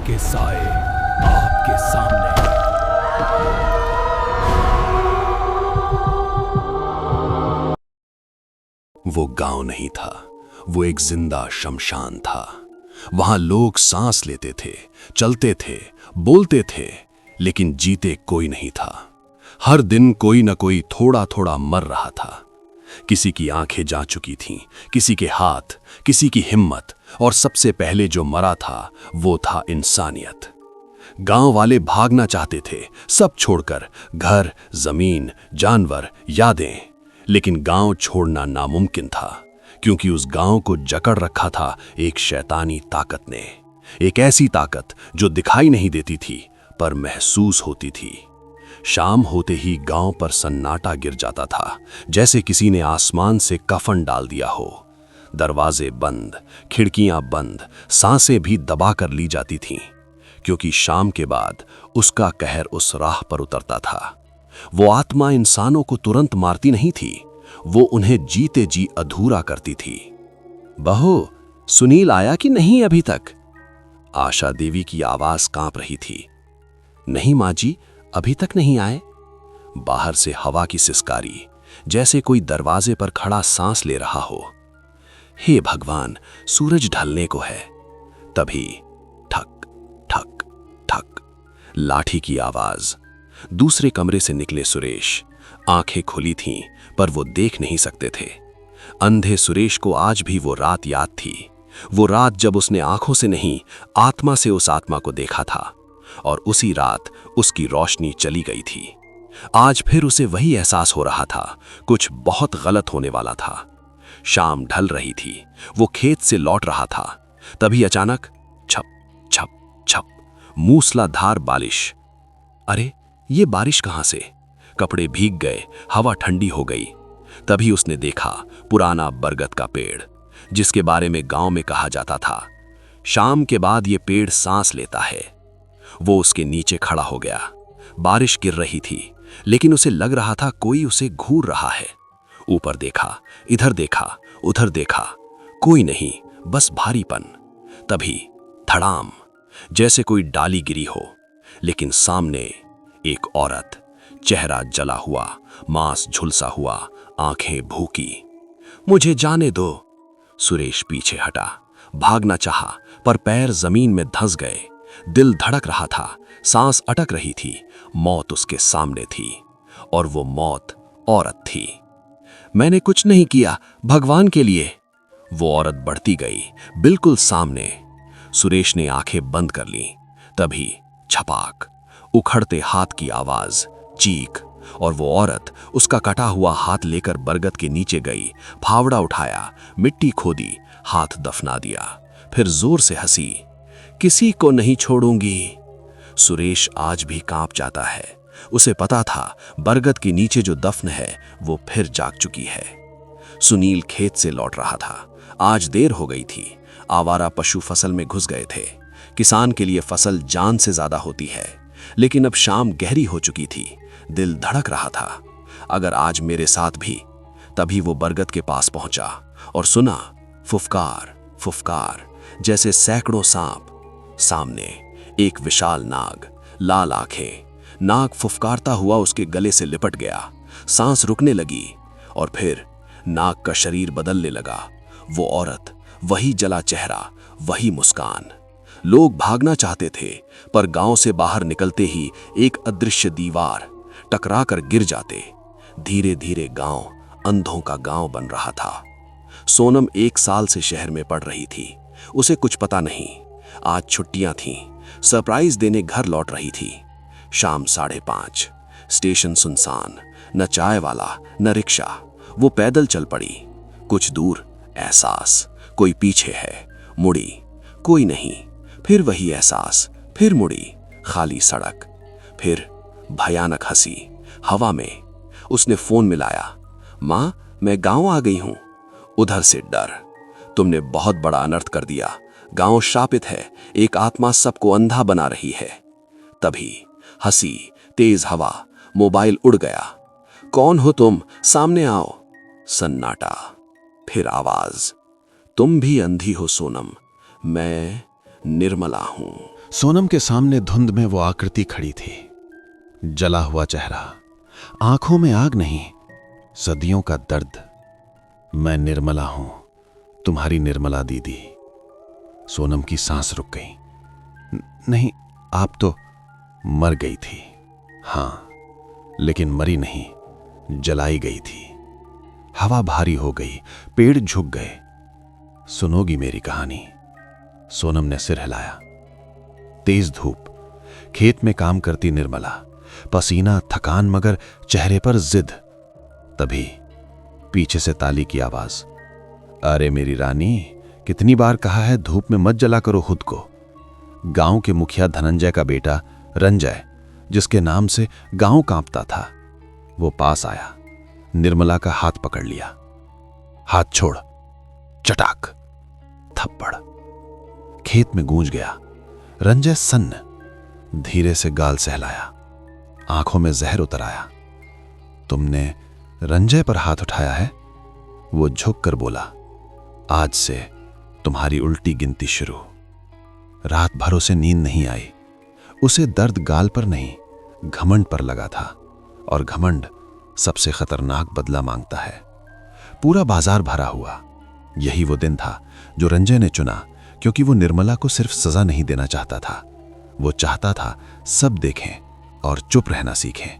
के साए आपके सामने। वो गांव नहीं था, वो एक जिंदा शमशान था। वहां लोग सांस लेते थे, चलते थे, बोलते थे, लेकिन जीते कोई नहीं था। हर दिन कोई न कोई थोड़ा थोड़ा मर रहा था। किसी की आंखें जा चुकी थीं, किसी के हाथ, किसी की हिम्मत, और सबसे पहले जो मरा था वो था इंसानियत। गांव वाले भागना चाहते थे, सब छोड़कर, घर, जमीन, जानवर, यादें। लेकिन गांव छोड़ना नामुमकिन था, क्योंकि उस गांव को जकड़ रखा था एक शैतानी ताकत ने। एक ऐसी ताकत जो दिखाई नहीं देती थी पर महसूस होती थी। शाम होते ही गांव पर सन्नाटा गिर जाता था, जैसे किसी ने आसमान से कफन डाल दिया हो। दरवाजे बंद, खिड़कियां बंद, सांसें भी दबाकर ली जाती थीं, क्योंकि शाम के बाद उसका कहर उस राह पर उतरता था। वो आत्मा इंसानों को तुरंत मारती नहीं थी, वो उन्हें जीते जी अधूरा करती थी। बहू, सुनील आया कि नहीं अभी तक? आशा देवी की आवाज कांप रही थी। नहीं माँ जी, अभी तक नहीं आए। बाहर से हवा की सिसकारी, जैसे कोई दरवाजे पर खड़ा सांस ले रहा हो। हे भगवान, सूरज ढलने को है। तभी ठक ठक ठक, लाठी की आवाज। दूसरे कमरे से निकले सुरेश। आंखें खुली थीं, पर वो देख नहीं सकते थे। अंधे सुरेश को आज भी वो रात याद थी। वो रात जब उसने आंखों से नहीं, आत्मा से उस आत्मा को देखा था, और उसी रात उसकी रोशनी चली गई थी। आज फिर उसे वही एहसास हो रहा था, कुछ बहुत गलत होने वाला था। शाम ढल रही थी, वो खेत से लौट रहा था। तभी अचानक छप छप छप, मूसलाधार बारिश। अरे, ये बारिश कहां से? कपड़े भीग गए, हवा ठंडी हो गई। तभी उसने देखा पुराना बरगद का पेड़, जिसके बारे में गांव में कहा जाता था, शाम के बाद ये पेड़ सांस लेता है। वो उसके नीचे खड़ा हो गया। बारिश गिर रही थी, लेकिन उसे लग रहा था कोई उसे घूर रहा है। ऊपर देखा, इधर देखा, उधर देखा, कोई नहीं, बस भारीपन। तभी धड़ाम, जैसे कोई डाली गिरी हो, लेकिन सामने एक औरत, चेहरा जला हुआ, मांस झुलसा हुआ, आंखें भूखी। मुझे जाने दो। सुरेश पीछे हटा, भागना चाहा, पर पैर जमीन में धंस गए। दिल धड़क रहा था, सांस अटक रही थी। मौत उसके सामने थी, और वो मौत औरत थी। मैंने कुछ नहीं किया, भगवान के लिए। वो औरत बढ़ती गई, बिल्कुल सामने। सुरेश ने आंखें बंद कर ली। तभी छपाक, उखड़ते हाथ की आवाज, चीख, और वो औरत उसका कटा हुआ हाथ लेकर बरगद के नीचे गई। फावड़ा उठाया, मिट्टी खोदी, हाथ दफना दिया, फिर जोर से हंसी। किसी को नहीं छोड़ूंगी। सुरेश आज भी कांप जाता है। उसे पता था बरगद के नीचे जो दफन है वो फिर जाग चुकी है। सुनील खेत से लौट रहा था। आज देर हो गई थी। आवारा पशु फसल में घुस गए थे। किसान के लिए फसल जान से ज्यादा होती है, लेकिन अब शाम गहरी हो चुकी थी। दिल धड़क रहा था, अगर आज मेरे साथ भी। तभी वो बरगद के पास पहुंचा और सुना फुफकार फुफकार, जैसे सैकड़ों सांप। सामने एक विशाल नाग, लाल आंखें। नाग फुफकारता हुआ उसके गले से लिपट गया। सांस रुकने लगी, और फिर नाग का शरीर बदलने लगा। वो औरत, वही जला चेहरा, वही मुस्कान। लोग भागना चाहते थे, पर गांव से बाहर निकलते ही एक अदृश्य दीवार टकरा कर गिर जाते। धीरे धीरे गांव अंधों का गांव बन रहा था। सोनम 1 साल से शहर में पढ़ रही थी। उसे कुछ पता नहीं। आज छुट्टियां थीं। सरप्राइज देने घर लौट रही थी। शाम 5:30, स्टेशन सुनसान, न चाय वाला न रिक्शा। वो पैदल चल पड़ी। कुछ दूर एहसास, कोई पीछे है। मुड़ी, कोई नहीं। फिर वही एहसास, फिर मुड़ी, खाली सड़क। फिर भयानक हंसी हवा में। उसने फोन मिलाया। मां, मैं गांव आ गई हूं। उधर से डर। तुमने बहुत बड़ा अनर्थ कर दिया। गांव शापित है, एक आत्मा सबको अंधा बना रही है। तभी हंसी, तेज हवा, मोबाइल उड़ गया। कौन हो तुम? सामने आओ। सन्नाटा। फिर आवाज, तुम भी अंधी हो सोनम, मैं निर्मला हूं। सोनम के सामने धुंध में वो आकृति खड़ी थी, जला हुआ चेहरा, आंखों में आग नहीं, सदियों का दर्द। मैं निर्मला हूं, तुम्हारी निर्मला दीदी। सोनम की सांस रुक गई। नहीं, आप तो मर गई थी। हां, लेकिन मरी नहीं, जलाई गई थी। हवा भारी हो गई, पेड़ झुक गए। सुनोगी मेरी कहानी? सोनम ने सिर हिलाया। तेज धूप, खेत में काम करती निर्मला, पसीना, थकान, मगर चेहरे पर जिद। तभी पीछे से ताली की आवाज। अरे मेरी रानी, कितनी बार कहा है धूप में मत जला करो खुद को। गांव के मुखिया धनंजय का बेटा रंजय, जिसके नाम से गांव कांपता था, वो पास आया, निर्मला का हाथ पकड़ लिया। हाथ छोड़। चटाक, थप्पड़। खेत में गूंज गया। रंजय सन्न, धीरे से गाल सहलाया, आंखों में जहर उतर आया। तुमने रंजय पर हाथ उठाया है? वो झुक कर बोला। आज से तुम्हारी उल्टी गिनती शुरू। रात भर उसे नींद नहीं आई। उसे दर्द गाल पर नहीं, घमंड पर लगा था, और घमंड सबसे खतरनाक बदला मांगता है। पूरा बाजार भरा हुआ। यही वो दिन था जो रंजय ने चुना, क्योंकि वो निर्मला को सिर्फ सजा नहीं देना चाहता था, वो चाहता था सब देखें और चुप रहना सीखें।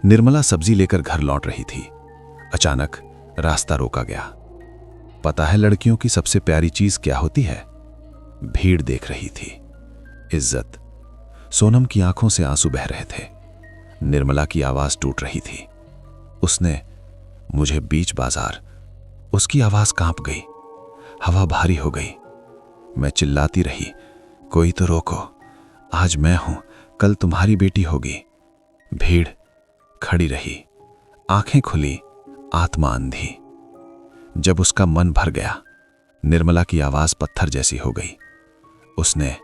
निर्मला सब्जी लेकर घर लौट रही थी। अचानक रास्ता रोका गया। पता है लड़कियों की सबसे प्यारी चीज क्या होती है? भीड़ देख रही थी, इज्जत। सोनम की आंखों से आंसू बह रहे थे। निर्मला की आवाज टूट रही थी। उसने मुझे बीच बाजार। उसकी आवाज कांप गई। हवा भारी हो गई। मैं चिल्लाती रही, कोई तो रोको, आज मैं हूं, कल तुम्हारी बेटी होगी। भीड़ खड़ी रही, आंखें खुली, आत्मा अंधी। जब उसका मन भर गया, निर्मला की आवाज पत्थर जैसी हो गई। उसने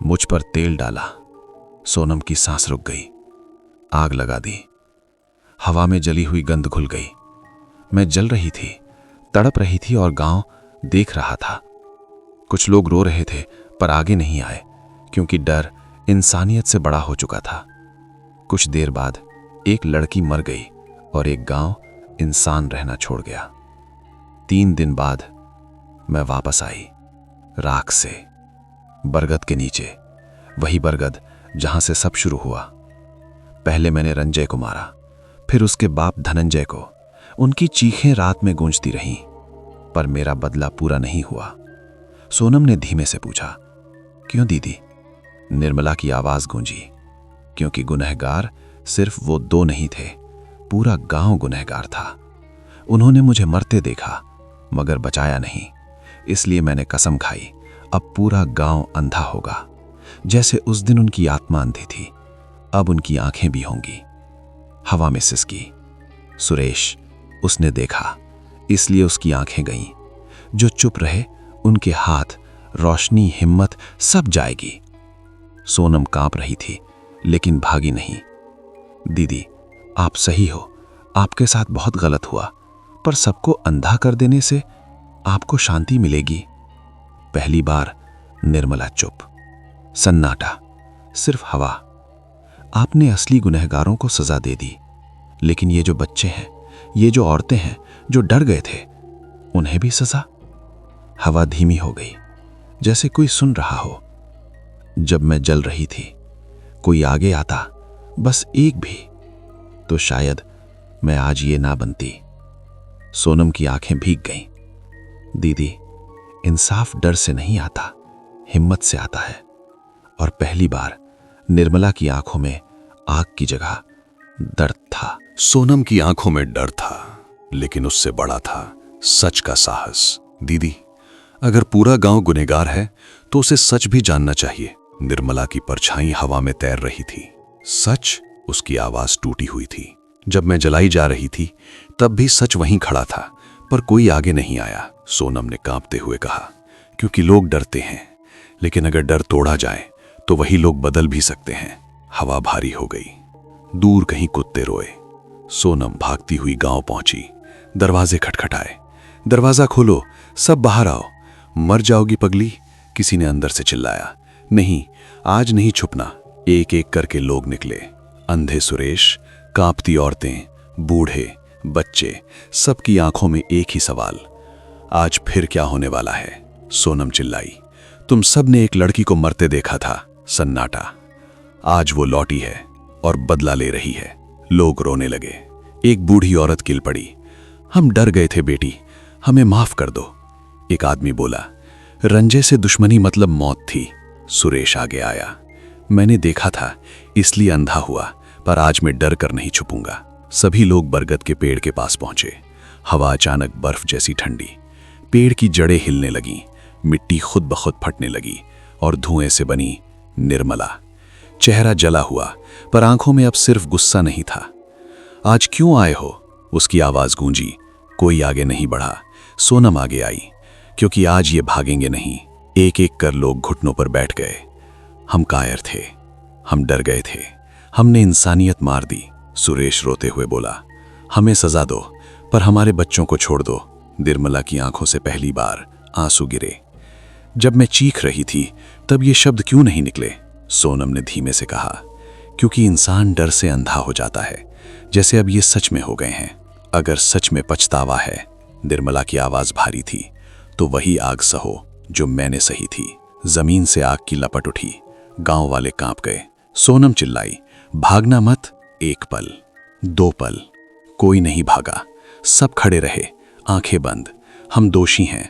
मुझ पर तेल डाला। सोनम की सांस रुक गई। आग लगा दी। हवा में जली हुई गंध घुल गई। मैं जल रही थी, तड़प रही थी, और गांव देख रहा था। कुछ लोग रो रहे थे पर आगे नहीं आए, क्योंकि डर इंसानियत से बड़ा हो चुका था। कुछ देर बाद एक लड़की मर गई और एक गांव इंसान रहना छोड़ गया। 3 दिन बाद मैं वापस आई, राख से, बरगद के नीचे, वही बरगद जहां से सब शुरू हुआ। पहले मैंने रंजय को मारा, फिर उसके बाप धनंजय को। उनकी चीखें रात में गूंजती रहीं, पर मेरा बदला पूरा नहीं हुआ। सोनम ने धीमे से पूछा, क्यों दीदी? निर्मला की आवाज गूंजी, क्योंकि गुनहगार सिर्फ वो 2 नहीं थे, पूरा गांव गुनहगार था। उन्होंने मुझे मरते देखा, मगर बचाया नहीं। इसलिए मैंने कसम खाई, अब पूरा गांव अंधा होगा। जैसे उस दिन उनकी आत्मा अंधी थी, अब उनकी आंखें भी होंगी। हवा में सिसकी। सुरेश, उसने देखा, इसलिए उसकी आंखें गईं। जो चुप रहे, उनके हाथ, रोशनी, हिम्मत सब जाएगी। सोनम कांप रही थी, लेकिन भागी नहीं। दीदी, आप सही हो, आपके साथ बहुत गलत हुआ, पर सबको अंधा कर देने से आपको शांति मिलेगी। पहली बार निर्मला चुप, सन्नाटा, सिर्फ हवा। आपने असली गुनहगारों को सजा दे दी, लेकिन ये जो बच्चे हैं, ये जो औरतें हैं जो डर गए थे, उन्हें भी सजा। हवा धीमी हो गई, जैसे कोई सुन रहा हो। जब मैं जल रही थी, कोई आगे आता, बस एक भी, तो शायद मैं आज ये ना बनती। सोनम की आंखें भीग गईं। दीदी, इंसाफ डर से नहीं आता, हिम्मत से आता है। और पहली बार निर्मला की आंखों में आग की जगह दर्द था। सोनम की आंखों में डर था, लेकिन उससे बड़ा था सच का साहस। दीदी, अगर पूरा गांव गुनहगार है तो उसे सच भी जानना चाहिए। निर्मला की परछाई हवा में तैर रही थी। सच, उसकी आवाज टूटी हुई थी। जब मैं जलाई जा रही थी, तब भी सच वहीं खड़ा था, पर कोई आगे नहीं आया। सोनम ने कांपते हुए कहा, क्योंकि लोग डरते हैं, लेकिन अगर डर तोड़ा जाए तो वही लोग बदल भी सकते हैं। हवा भारी हो गई। दूर कहीं कुत्ते रोए। सोनम भागती हुई गांव पहुंची। दरवाजे खटखटाए। दरवाजा खोलो, सब बाहर आओ। मर जाओगी पगली, किसी ने अंदर से चिल्लाया। नहीं, आज नहीं छुपना। एक एक करके लोग निकले, अंधे सुरेश, कांपती औरतें, बूढ़े, बच्चे, सबकी आंखों में एक ही सवाल, आज फिर क्या होने वाला है? सोनम चिल्लाई, तुम सब ने एक लड़की को मरते देखा था। सन्नाटा। आज वो लौटी है और बदला ले रही है। लोग रोने लगे। एक बूढ़ी औरत किल पड़ी, हम डर गए थे बेटी, हमें माफ कर दो। एक आदमी बोला, रंजे से दुश्मनी मतलब मौत थी। सुरेश आगे आया, मैंने देखा था इसलिए अंधा हुआ, पर आज मैं डर कर नहीं छुपूंगा। सभी लोग बरगद के पेड़ के पास पहुंचे। हवा अचानक बर्फ जैसी ठंडी, पेड़ की जड़ें हिलने लगीं, मिट्टी खुद ब खुद फटने लगी और धुएं से बनी निर्मला। चेहरा जला हुआ, पर आंखों में अब सिर्फ गुस्सा नहीं था। आज क्यों आए हो? उसकी आवाज गूंजी। कोई आगे नहीं बढ़ा। सोनम आगे आई, क्योंकि आज ये भागेंगे नहीं। एक एक कर लोग घुटनों पर बैठ गए। हम कायर थे, हम डर गए थे, हमने इंसानियत मार दी। सुरेश रोते हुए बोला, हमें सजा दो, पर हमारे बच्चों को छोड़ दो। निर्मला की आंखों से पहली बार आंसू गिरे। जब मैं चीख रही थी तब ये शब्द क्यों नहीं निकले? सोनम ने धीमे से कहा, क्योंकि इंसान डर से अंधा हो जाता है, जैसे अब ये सच में हो गए हैं। अगर सच में पछतावा है, निर्मला की आवाज भारी थी, तो वही आग सहो जो मैंने सही थी। जमीन से आग की लपट उठी, गांव वाले कांप गए। सोनम चिल्लाई, भागना मत। एक पल, दो पल, कोई नहीं भागा। सब खड़े रहे, आंखें बंद। हम दोषी हैं।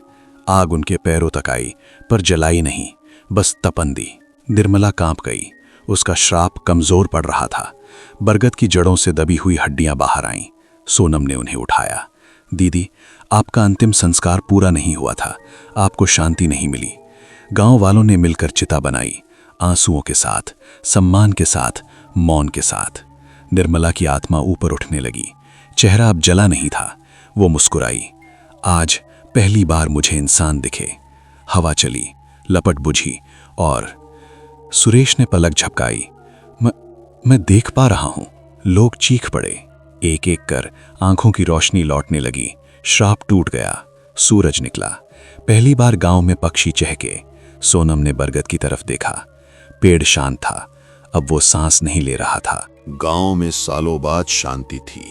आग उनके पैरों तक आई, पर जलाई नहीं, बस तपन दी। निर्मला कांप गई, उसका श्राप कमजोर पड़ रहा था। बरगद की जड़ों से दबी हुई हड्डियां बाहर आईं। सोनम ने उन्हें उठाया। दीदी, आपका अंतिम संस्कार पूरा नहीं हुआ था, आपको शांति नहीं मिली। गांव वालों ने मिलकर चिता बनाई, आंसुओं के साथ, सम्मान के साथ, मौन के साथ। निर्मला की आत्मा ऊपर उठने लगी। चेहरा अब जला नहीं था। वो मुस्कुराई, आज पहली बार मुझे इंसान दिखे। हवा चली, लपट बुझी और सुरेश ने पलक झपकाई। मैं देख पा रहा हूं। लोग चीख पड़े। एक एक कर आंखों की रोशनी लौटने लगी। श्राप टूट गया। सूरज निकला। पहली बार गांव में पक्षी चहके। सोनम ने बरगद की तरफ देखा। पेड़ शांत था, अब वो सांस नहीं ले रहा था। गांव में सालों बाद शांति थी।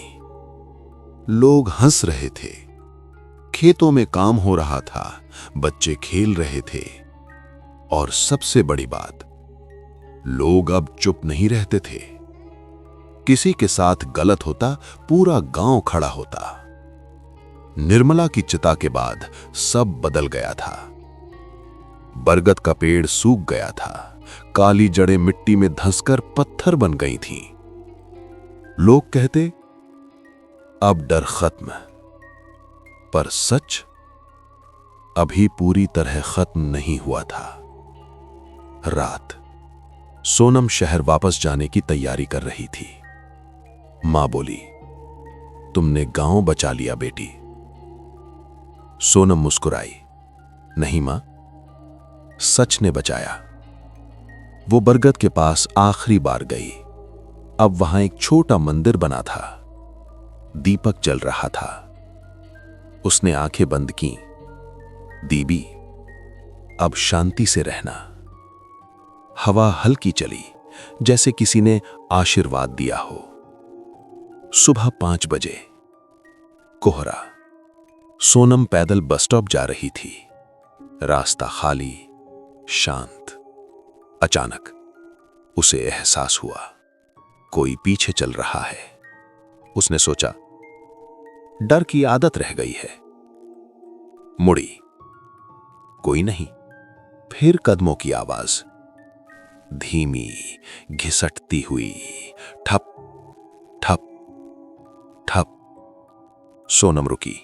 लोग हंस रहे थे, खेतों में काम हो रहा था, बच्चे खेल रहे थे, और सबसे बड़ी बात, लोग अब चुप नहीं रहते थे। किसी के साथ गलत होता, पूरा गांव खड़ा होता। निर्मला की चिता के बाद सब बदल गया था। बरगद का पेड़ सूख गया था, काली जड़ें मिट्टी में धंसकर पत्थर बन गई थीं। लोग कहते, अब डर खत्म, पर सच अभी पूरी तरह खत्म नहीं हुआ था। रात, सोनम शहर वापस जाने की तैयारी कर रही थी। मां बोली, तुमने गांव बचा लिया बेटी। सोनम मुस्कुराई, नहीं मां, सच ने बचाया। वो बरगद के पास आखिरी बार गई। अब वहां एक छोटा मंदिर बना था, दीपक जल रहा था। उसने आंखें बंद की। दीदी, अब शांति से रहना। हवा हल्की चली, जैसे किसी ने आशीर्वाद दिया हो। सुबह 5 बजे, कोहरा। सोनम पैदल बस स्टॉप जा रही थी। रास्ता खाली, शांत। अचानक उसे एहसास हुआ, कोई पीछे चल रहा है। उसने सोचा, डर की आदत रह गई है। मुड़ी, कोई नहीं। फिर कदमों की आवाज, धीमी, घिसटती हुई, ठप ठप ठप। सोनम रुकी।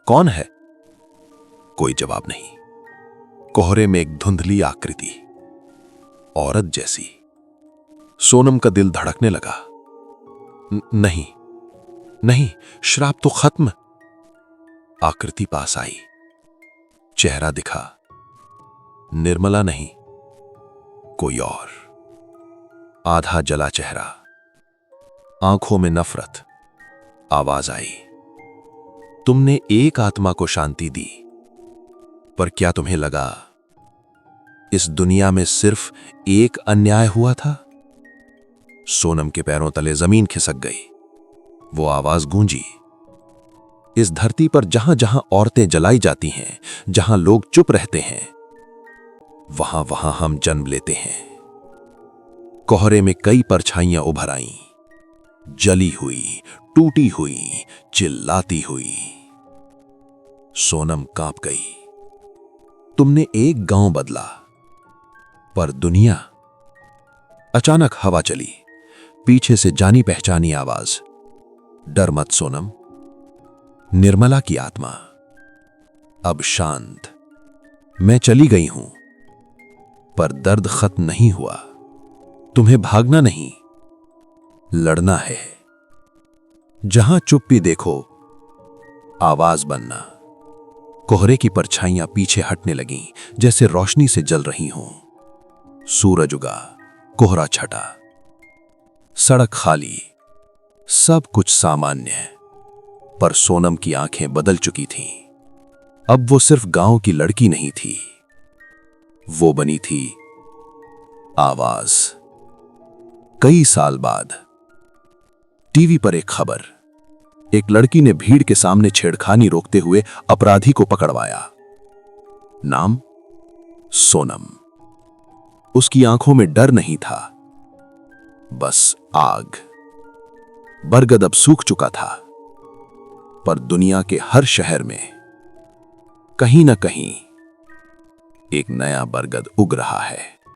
कौन है? कोई जवाब नहीं। कोहरे में एक धुंधली आकृति, औरत जैसी। सोनम का दिल धड़कने लगा। नहीं नहीं, श्राप तो खत्म। आकृति पास आई, चेहरा दिखा। निर्मला नहीं, कोई और। आधा जला चेहरा, आंखों में नफरत। आवाज आई, तुमने एक आत्मा को शांति दी, पर क्या तुम्हें लगा इस दुनिया में सिर्फ एक अन्याय हुआ था? सोनम के पैरों तले जमीन खिसक गई। वो आवाज गूंजी, इस धरती पर जहां जहां औरतें जलाई जाती हैं, जहां लोग चुप रहते हैं, वहां वहां हम जन्म लेते हैं। कोहरे में कई परछाइयां उभर आईं, जली हुई, टूटी हुई, चिल्लाती हुई। सोनम कांप गई। तुमने एक गांव बदला, पर दुनिया। अचानक हवा चली, पीछे से जानी पहचानी आवाज, डर मत सोनम, निर्मला की आत्मा अब शांत। मैं चली गई हूं, पर दर्द खत्म नहीं हुआ। तुम्हें भागना नहीं, लड़ना है। जहां चुप्पी देखो, आवाज बनना। कोहरे की परछाइयां पीछे हटने लगीं, जैसे रोशनी से जल रही हों। सूरज उगा, कोहरा छटा, सड़क खाली, सब कुछ सामान्य। पर सोनम की आंखें बदल चुकी थीं। अब वो सिर्फ गांव की लड़की नहीं थी, वो बनी थी आवाज। कई साल बाद टीवी पर एक खबर, एक लड़की ने भीड़ के सामने छेड़खानी रोकते हुए अपराधी को पकड़वाया। नाम सोनम। उसकी आंखों में डर नहीं था, बस आग। बरगद अब सूख चुका था, पर दुनिया के हर शहर में कहीं ना कहीं एक नया बरगद उग रहा है।